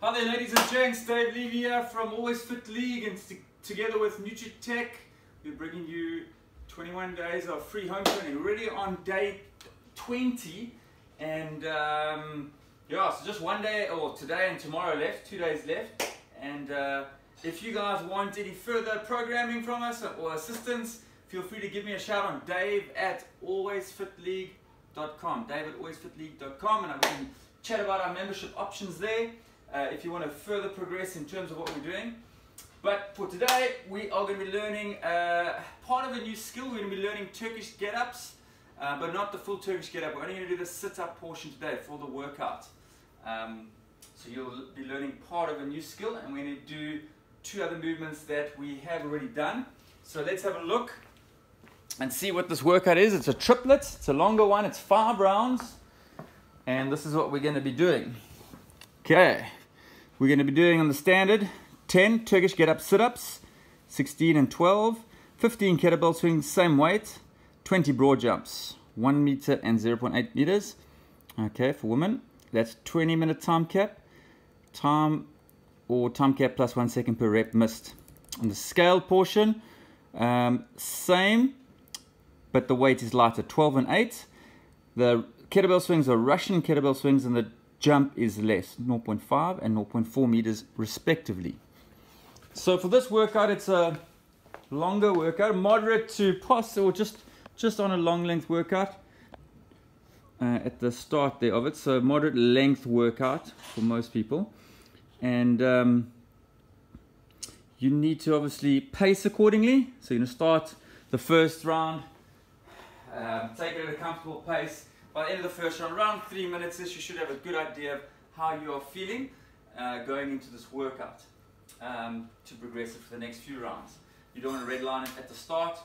Hi there ladies and gents, Dave Levy here from Always Fit League, and together with NUTRITECH we're bringing you 21 days of free home training. We're already on day 20 and yeah, so just one day, or today and tomorrow left, 2 days left. And if you guys want any further programming from us or assistance, feel free to give me a shout on dave@alwaysfitleague.com, dave@alwaysfitleague.com, and I can chat about our membership options there if you want to further progress in terms of what we're doing. But for today, we are going to be learning part of a new skill. We're going to be learning Turkish get-ups, but not the full Turkish get-up. We're only going to do the sit-up portion today for the workout. So you'll be learning part of a new skill, and we're going to do 2 other movements that we have already done. So let's have a look and see what this workout is. It's a triplet. It's a longer one. It's 5 rounds. And this is what we're going to be doing. Okay. We're going to be doing on the standard 10 Turkish get-up sit-ups, 16 and 12, 15 kettlebell swings, same weight, 20 broad jumps, 1 meter and 0.8 meters. Okay, for women, that's 20-minute time cap. Time cap plus 1 second per rep missed. On the scale portion, same, but the weight is lighter, 12 and 8. The kettlebell swings are Russian kettlebell swings, and the jump is less, 0.5 and 0.4 meters respectively. So for this workout, it's a longer workout, moderate to pass, or just on a long length workout at the start there of it. So moderate length workout for most people. And you need to obviously pace accordingly. So you're going to start the first round, take it at a comfortable pace. By the end of the first round, around 3 minutes, you should have a good idea of how you are feeling going into this workout to progress it for the next few rounds. You don't want to redline it at the start.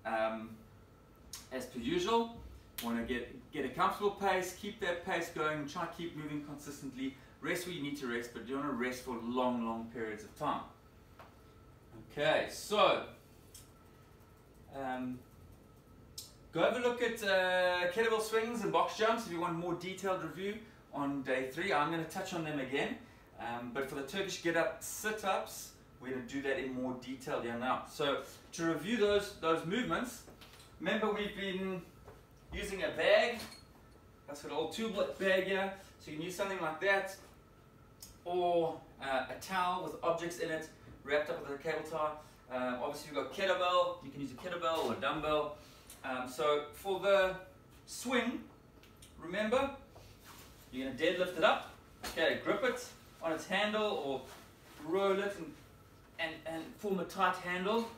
As per usual, you want to get a comfortable pace, keep that pace going, try to keep moving consistently. Rest where you need to rest, but you don't want to rest for long periods of time. Okay, so go have a look at kettlebell swings and box jumps if you want a more detailed review on day 3. I'm going to touch on them again. But for the Turkish get-up sit-ups, we're going to do that in more detail here now. So to review those movements, remember we've been using a bag. That's got an old tube bag here. So you can use something like that, or a towel with objects in it wrapped up with a cable tie. Obviously you've got kettlebell. You can use a kettlebell or a dumbbell. So for the swing, remember, you're going to deadlift it up. Okay, grip it on its handle or roll it and form a tight handle.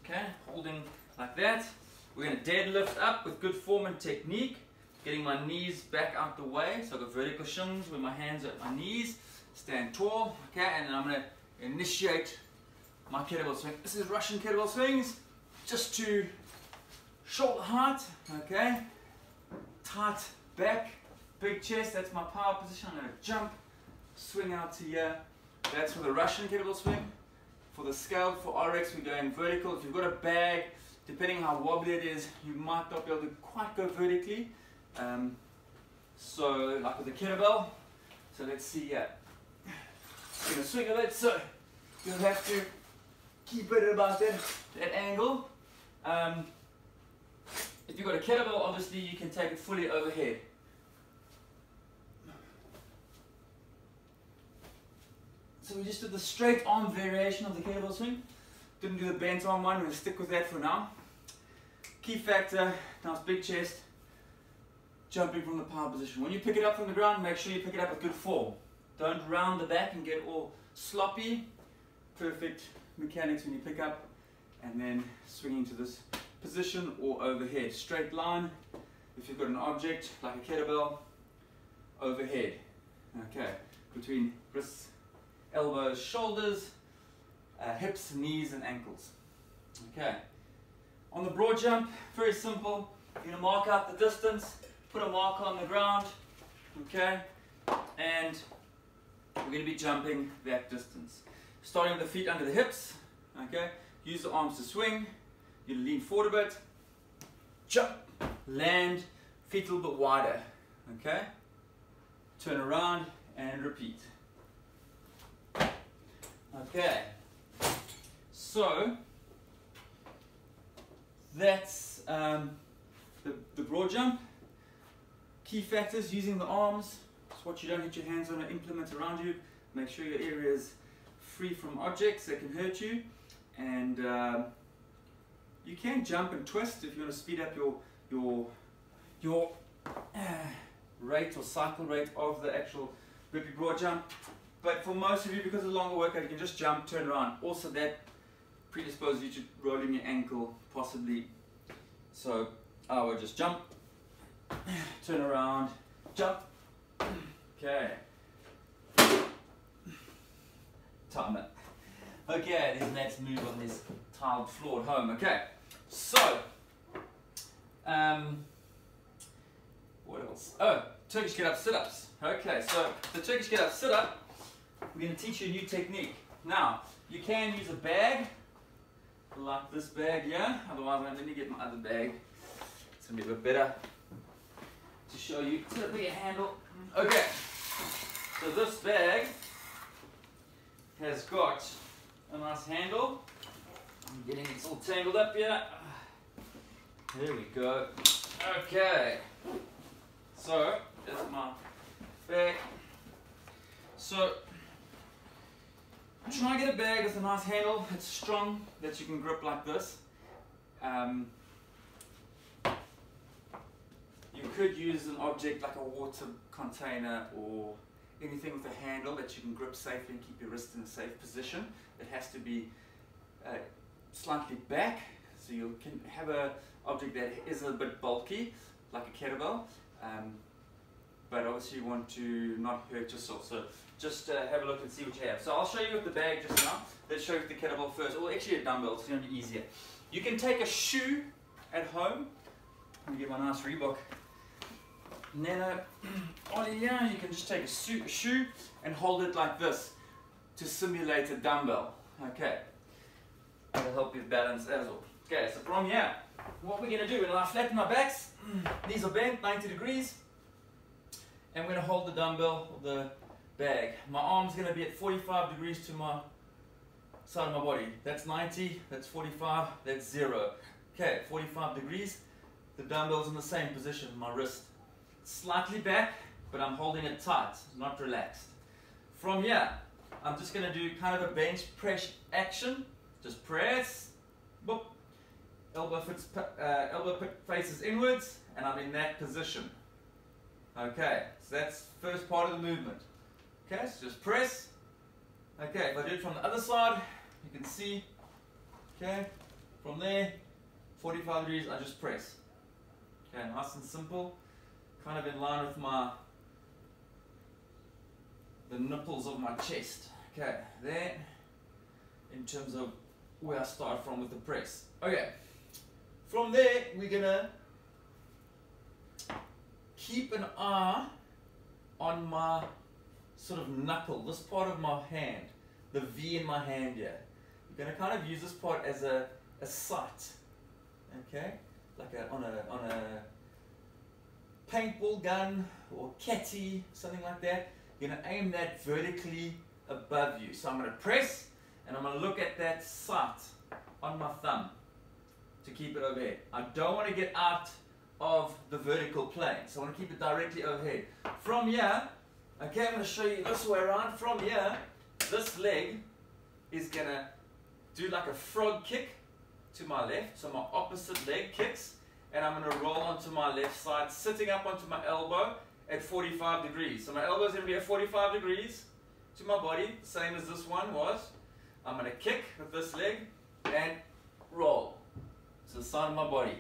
Okay, holding like that. We're going to deadlift up with good form and technique, getting my knees back out the way. So I've got vertical shins where my hands are at my knees, stand tall. Okay, and then I'm going to initiate my kettlebell swing. This is Russian kettlebell swings, just to shoulder height, okay, tight back, big chest. That's my power position. I'm going to jump, swing out to here. That's for the Russian kettlebell swing. For the scale, for RX, we're going vertical. If you've got a bag, depending on how wobbly it is, you might not be able to quite go vertically. So like with the kettlebell, so let's see here. You're going to swing a bit, so you'll have to keep it about that angle. If you've got a kettlebell, obviously you can take it fully overhead. So we just did the straight arm variation of the kettlebell swing. Didn't do the bent arm one. We're going to stick with that for now. Key factor, nice big chest, jumping from the power position. When you pick it up from the ground, make sure you pick it up with good form. Don't round the back and get all sloppy. Perfect mechanics when you pick up and then swinging to this position or overhead. Straight line, if you've got an object like a kettlebell, overhead. Okay, between wrists, elbows, shoulders, hips, knees and ankles. Okay, on the broad jump, very simple. You're going to mark out the distance, put a marker on the ground, okay, and we're going to be jumping that distance. Starting with the feet under the hips, okay, use the arms to swing. You lean forward a bit, jump, land, feet a little bit wider, okay? Turn around and repeat. Okay, so that's the broad jump. Key factors: using the arms, so what you don't hit your hands on an implement around you. Make sure your area is free from objects that can hurt you, and you can jump and twist if you want to speed up your rate or cycle rate of the actual grippy broad jump. But for most of you, because of the longer workout, you can just jump, turn around. Also, that predisposes you to rolling your ankle, possibly. So I would just jump, turn around, jump. Okay. Time it. Okay, then let's move on this tiled floor at home. Okay, so what else? Oh, Turkish get up sit-ups. Okay, so the Turkish get up sit-up, we're going to teach you a new technique. Now, you can use a bag, like this bag here. Otherwise, let me get my other bag. It's going to be a bit better to show you. It's going to be a handle. Okay, so this bag has got a nice handle. I'm getting it all tangled up here. There we go. Okay, so that's my bag. So try and get a bag with a nice handle. It's strong, that you can grip like this. You could use an object like a water container or anything with a handle that you can grip safely and keep your wrist in a safe position. It has to be slightly back, so you can have an object that is a bit bulky, like a kettlebell, but obviously you want to not hurt yourself. So just have a look and see what you have. So I'll show you with the bag just now. Let's show you the kettlebell first, or actually a dumbbell, it's going to be easier. You can take a shoe at home. Let me get my nice Reebok Nano Ollie here. You can just take a shoe and hold it like this to simulate a dumbbell. Okay, that'll help you balance as well. Okay, so from here, what we're going to do, we're going to lie flat in our backs. These are bent 90 degrees, and we're going to hold the dumbbell or the bag. My arm's going to be at 45 degrees to my side of my body. That's 90, that's 45, that's 0. Okay, 45 degrees. The dumbbell's in the same position, my wrist. Slightly back, but I'm holding it tight, not relaxed. From here, I'm just going to do kind of a bench press action. Just press, boop. Elbow pit faces inwards, and I'm in that position. Okay, so that's the first part of the movement. Okay, so just press. Okay, if I do it from the other side, you can see, okay, from there, 45 degrees, I just press. Okay, nice and simple, kind of in line with the nipples of my chest. Okay, there, in terms of where I start from with the press. Okay, from there, we're gonna keep an eye on my sort of knuckle, this part of my hand, the V in my hand here. We're gonna kind of use this part as a sight, okay, like on a paintball gun or catty, something like that. You're gonna aim that vertically above you. So I'm gonna press, and I'm gonna look at that sight on my thumb to keep it overhead. I don't want to get out of the vertical plane, so I want to keep it directly overhead. From here, okay, I'm going to show you this way around. From here, this leg is going to do like a frog kick to my left, so my opposite leg kicks, and I'm going to roll onto my left side, sitting up onto my elbow at 45 degrees. So my elbow is going to be at 45 degrees to my body, same as this one was. I'm going to kick with this leg and roll to the side of my body,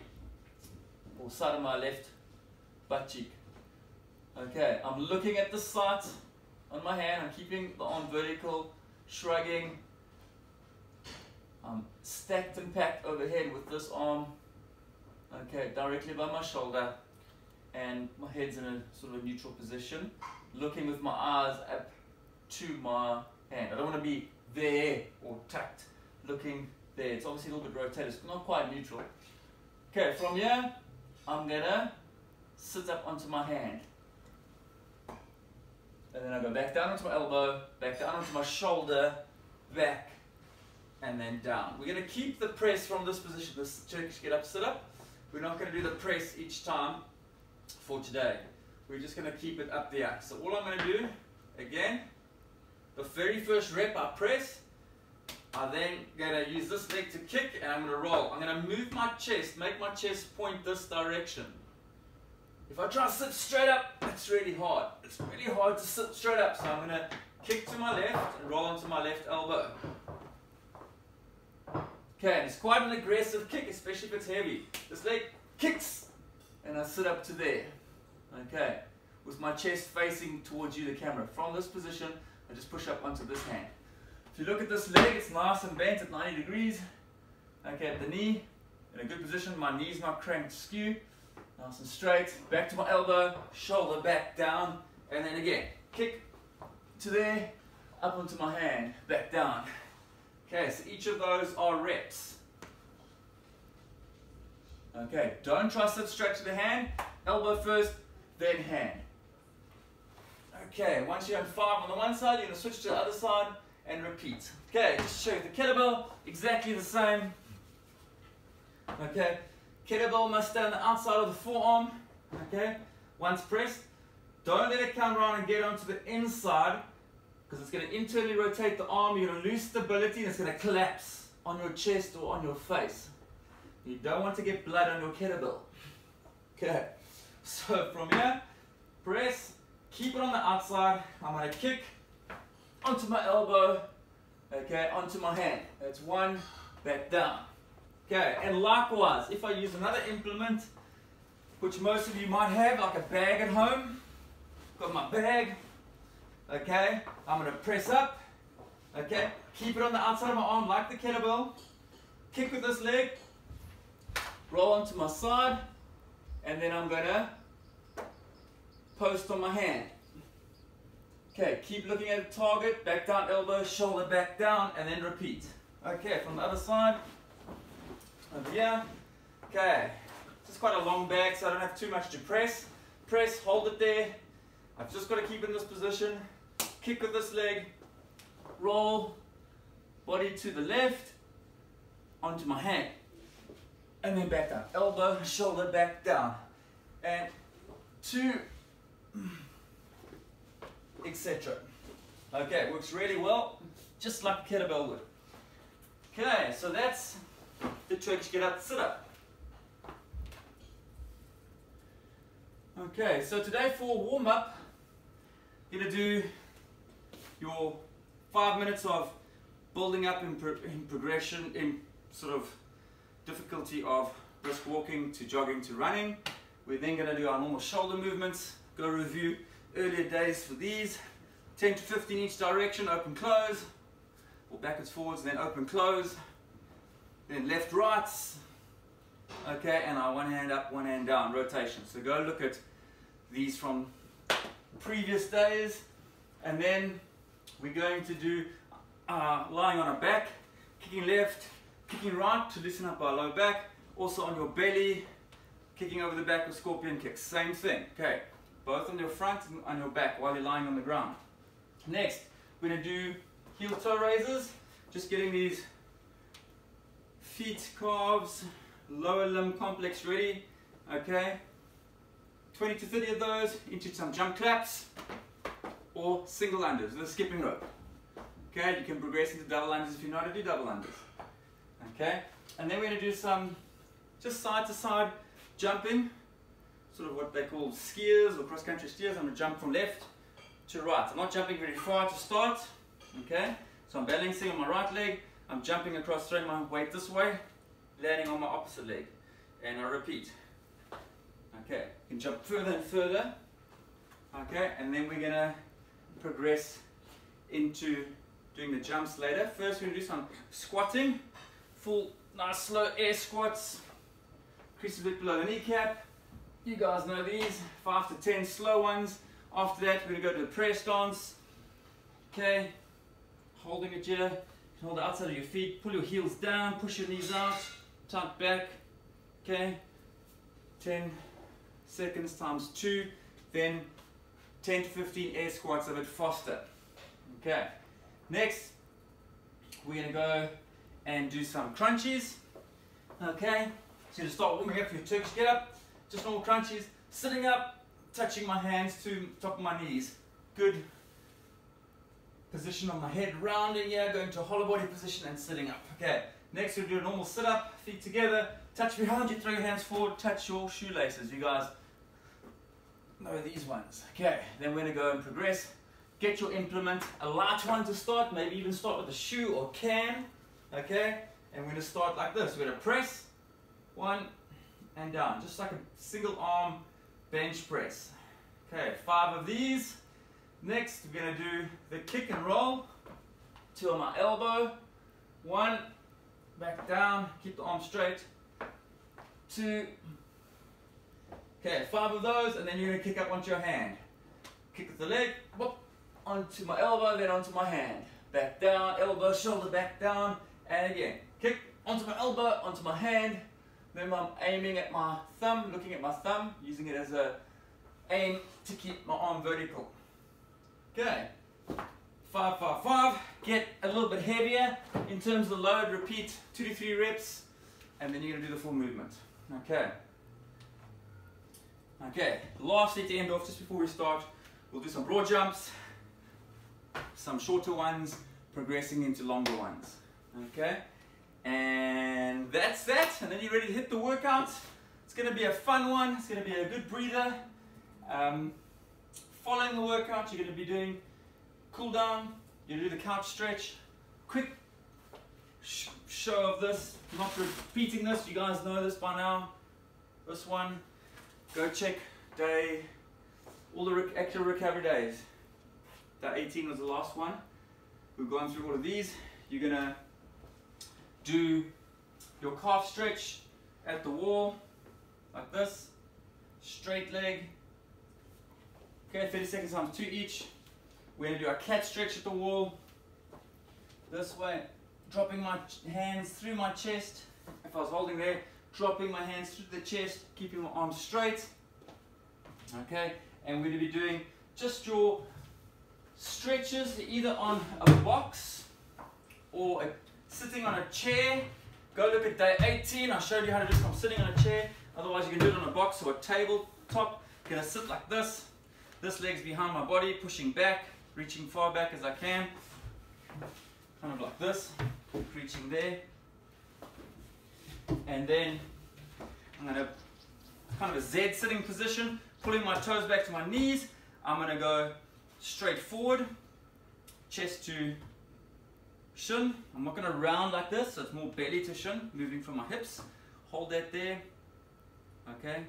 or side of my left butt cheek. Okay, I'm looking at the sight on my hand, I'm keeping the arm vertical, shrugging. I'm stacked and packed overhead with this arm, okay, directly by my shoulder, and my head's in a sort of a neutral position, looking with my eyes up to my hand. I don't want to be there or tucked, looking there. It's obviously a little bit rotated, it's not quite neutral. Okay, from here, I'm gonna sit up onto my hand. And then I go back down onto my elbow, back down onto my shoulder, back, and then down. We're going to keep the press from this position, this Turkish get up, sit up. We're not going to do the press each time for today. We're just going to keep it up there. So all I'm going to do, again, the very first rep I press, I'm then going to use this leg to kick, and I'm going to roll. I'm going to move my chest, make my chest point this direction. If I try to sit straight up, it's really hard. It's really hard to sit straight up, so I'm going to kick to my left and roll onto my left elbow. Okay, and it's quite an aggressive kick, especially if it's heavy. This leg kicks, and I sit up to there. Okay, with my chest facing towards you, the camera. From this position, I just push up onto this hand. If you look at this leg, it's nice and bent at 90 degrees. Okay, at the knee, in a good position, my knee's not cranked skew. Nice and straight, back to my elbow, shoulder back down, and then again, kick to there, up onto my hand, back down. Okay, so each of those are reps. Okay, don't try to sit straight to the hand, elbow first, then hand. Okay, once you're on 5 on the one side, you're going to switch to the other side and repeat. Okay, just to show you the kettlebell, exactly the same. Okay, kettlebell must stay on the outside of the forearm. Okay, once pressed, don't let it come around and get onto the inside, because it's going to internally rotate the arm. You're going to lose stability, and it's going to collapse on your chest or on your face. You don't want to get blood on your kettlebell. Okay, so from here, press, keep it on the outside. I'm going to kick onto my elbow, okay, onto my hand. That's one, back down. Okay, and likewise, if I use another implement, which most of you might have, like a bag at home, got my bag, okay, I'm going to press up, okay, keep it on the outside of my arm like the kettlebell, kick with this leg, roll onto my side, and then I'm going to post on my hand. Okay, keep looking at the target, back down elbow, shoulder back down, and then repeat. Okay, from the other side, over here. Okay, this is quite a long bag, so I don't have too much to press. Press, hold it there. I've just got to keep it in this position. Kick with this leg, roll, body to the left, onto my hand, and then back down. Elbow, shoulder back down, and 2, etc. Okay, works really well, just like a kettlebell would. Okay, so that's the Turkish get up, sit up. Okay, so today for warm up, you're going to do your 5 minutes of building up in progression, in sort of difficulty of brisk walking to jogging to running. We're then going to do our normal shoulder movements, go review earlier days for these, 10 to 15 each direction, open close, or backwards forwards, then open close, then left rights, okay, and our one hand up, one hand down, rotation. So go look at these from previous days, and then we're going to do lying on our back, kicking left, kicking right to loosen up our low back, also on your belly, kicking over the back with scorpion kicks, same thing, okay, both on your front and on your back while you're lying on the ground. Next, we're going to do heel toe raises, just getting these feet, calves, lower limb complex ready, okay, 20 to 30 of those into some jump claps or single unders with a skipping rope. Okay, you can progress into double unders if you know how to do double unders. Okay, and then we're going to do some just side to side jumping, sort of what they call skiers or cross country steers. I'm going to jump from left to right. I'm not jumping very far to start. Okay, so I'm balancing on my right leg, I'm jumping across, throwing my weight this way, landing on my opposite leg, and I repeat. Okay, you can jump further and further. Okay, and then we're going to progress into doing the jumps later. First we're going to do some squatting, full nice slow air squats, crease a bit below the kneecap. You guys know these, 5 to 10 slow ones. After that we're going to go to the prayer stance. Okay, holding it here, hold the outside of your feet, pull your heels down, push your knees out, tuck back. Okay, 10 seconds times 2, then 10 to 15 air squats a bit faster. Okay, next we're going to go and do some crunchies. Okay, so to start warming up for your Turkish get up, just normal crunchies, sitting up, touching my hands to top of my knees. Good position on my head, rounding here, going to a hollow body position and sitting up. Okay, next we'll do a normal sit up, feet together, touch behind you, throw your hands forward, touch your shoelaces. You guys know these ones. Okay, then we're going to go and progress. Get your implement, a light one to start, maybe even start with a shoe or can. Okay, and we're going to start like this. We're going to press, one and down, just like a single arm bench press. Okay, 5 of these. Next, we're going to do the kick and roll. 2 on my elbow, 1, back down, keep the arm straight, 2, okay, 5 of those, and then you're going to kick up onto your hand. Kick with the leg, whoop, onto my elbow, then onto my hand. Back down, elbow, shoulder, back down, and again. Kick onto my elbow, onto my hand, then I'm aiming at my thumb, looking at my thumb, using it as a aim to keep my arm vertical. Okay, 5, 5, 5, get a little bit heavier in terms of the load, repeat 2 to 3 reps, and then you're going to do the full movement. Okay. Okay, lastly to end off, just before we start, we'll do some broad jumps, some shorter ones, progressing into longer ones. Okay, and that's that, and then you're ready to hit the workout. It's going to be a fun one, it's going to be a good breather. Following the workout, you're going to be doing cool down, you're going to do the couch stretch, quick show of this, not repeating this, you guys know this by now. This one, go check all the actual recovery days. Day 18 was the last one. We've gone through all of these. You're going to do your calf stretch at the wall, like this, straight leg. Okay, 30 seconds times 2 each. We're going to do a cat stretch at the wall, this way, dropping my hands through my chest. If I was holding there, dropping my hands through the chest, keeping my arms straight. Okay, and we're going to be doing just your stretches either on a box or sitting on a chair. Go look at day 18. I showed you how to do this from sitting on a chair. Otherwise, you can do it on a box or a tabletop. Going to sit like this. This leg's behind my body, pushing back, reaching far back as I can. Kind of like this, reaching there. And then I'm going to, kind of a Z sitting position, pulling my toes back to my knees. I'm going to go straight forward, chest to shin. I'm not going to round like this, so it's more belly to shin, moving from my hips. Hold that there. Okay,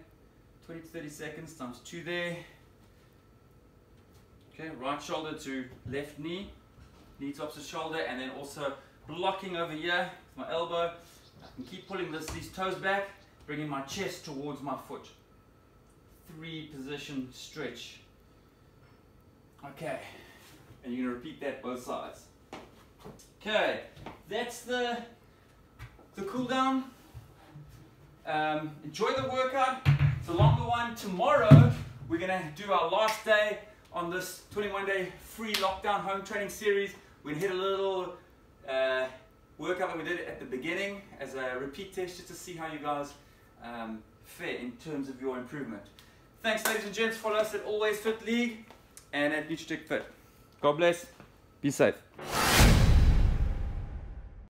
20 to 30 seconds times 2 there. Okay, right shoulder to left knee, knee to opposite shoulder, and then also blocking over here with my elbow. I can keep pulling these toes back, bringing my chest towards my foot. 3 position stretch. Okay, and you're going to repeat that both sides. Okay, that's the cool down. Enjoy the workout. It's a longer one. Tomorrow we're going to do our last day on this 21-day free lockdown home training series. We're going to hit a little workout that we did at the beginning as a repeat test, just to see how you guys fare in terms of your improvement. Thanks, ladies and gents. Follow us at Always Fit League and at NUTRITECH Fit. God bless. Be safe.